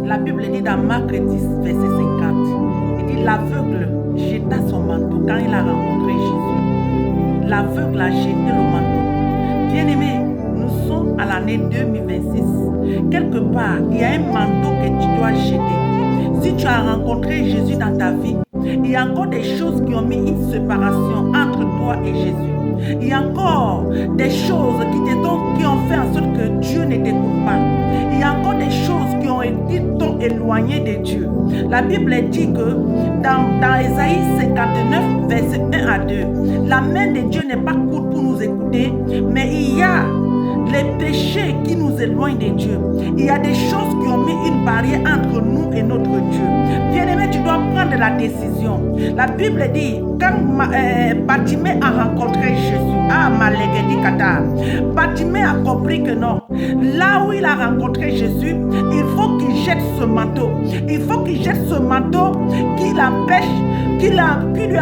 La Bible dit dans Marc 10, verset 50, il dit l'aveugle jeta son manteau quand il a rencontré Jésus. L'aveugle a jeté le manteau. Bien-aimé, nous sommes à l'année 2026. Quelque part, il y a un manteau que tu dois jeter. Si tu as rencontré Jésus dans ta vie, il y a encore des choses qui ont mis une séparation entre toi et Jésus. Il y a encore des choses qui ont fait en sorte que Dieu ne t'écoute pas. Il y a encore des choses qui t'ont éloigné de Dieu. La Bible dit que dans Ésaïe 59, verset 1 à 2, la main de Dieu n'est pas courte pour nous écouter, mais il y a les péchés qui nous éloignent de Dieu. Il y a des choses qui ont mis une barrière entre nous et notre Dieu. Bien-aimé, tu dois prendre la décision. La Bible dit, quand Bartimée a rencontré Jésus, Bartimée a compris que non. Là où il a rencontré Jésus, il faut qu'il jette ce manteau. Il faut qu'il jette ce manteau qui lui a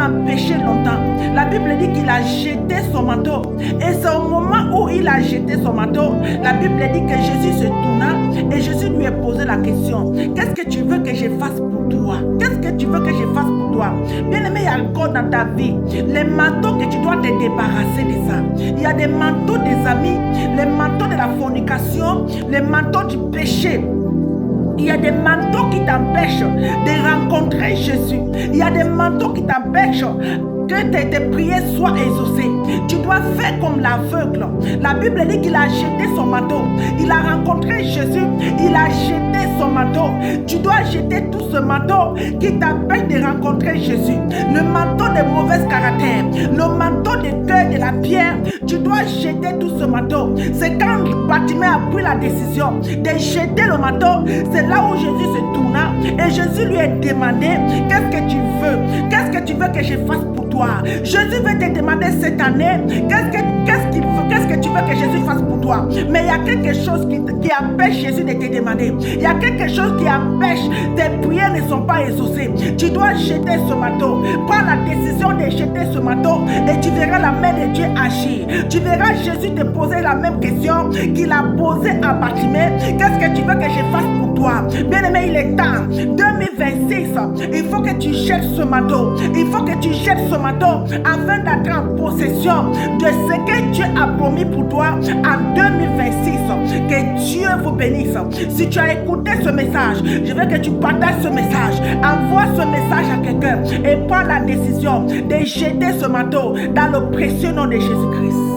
empêché longtemps. La Bible dit qu'il a jeté son manteau. Et c'est au moment où il a jeté son manteau, la Bible dit que Jésus se tourna et Jésus lui a posé la question. Qu'est-ce que tu veux que je fasse pour toi? Qu'est-ce que tu veux que je fasse pour toi? Bien-aimé, il y a encore dans ta vie les manteaux que tu dois te débarrasser de ça. Il y a des manteaux des amis, les manteaux de la fornication, les manteaux du péché. Il y a des manteaux qui t'empêchent de rencontrer Jésus. Il y a des manteaux qui t'empêchent que tes prières soient exaucées. Tu dois faire comme l'aveugle. La Bible dit qu'il a jeté son manteau. Il a rencontré Jésus. Il a jeté son manteau. Tu dois jeter tout ce manteau qui t'empêche de rencontrer Jésus. Le manteau de mauvais caractère. Le manteau de cœur de la pierre. Tu dois jeter tout ce manteau. C'est quand Bartimée a pris la décision de jeter le manteau. C'est là où Jésus se tourna. Et Jésus lui a demandé, qu'est-ce que tu veux? Qu'est-ce que tu veux que je fasse pour toi? Jésus veut te demander cette année, qu'est-ce que tu veux que Jésus fasse pour toi? Mais il y a quelque chose qui empêche Jésus de te demander. Il y a quelque chose qui empêche, tes prières ne sont pas exaucées. Tu dois jeter ce manteau. Prends la décision de jeter ce manteau et tu verras la main de Dieu agir. Tu verras Jésus te poser la même question qu'il a posée à Bartimée. Qu'est-ce que tu veux que je fasse pour toi? Bien-aimé, il est temps. 2026, il faut que tu jettes ce manteau. Il faut que tu jettes ce manteau afin d'être en possession de ce que Dieu a promis pour toi en 2026. Que Dieu vous bénisse. Si tu as écouté ce message, je veux que tu partages ce message. Envoie ce message à quelqu'un et prends la décision de jeter ce manteau dans le précieux nom de Jésus-Christ.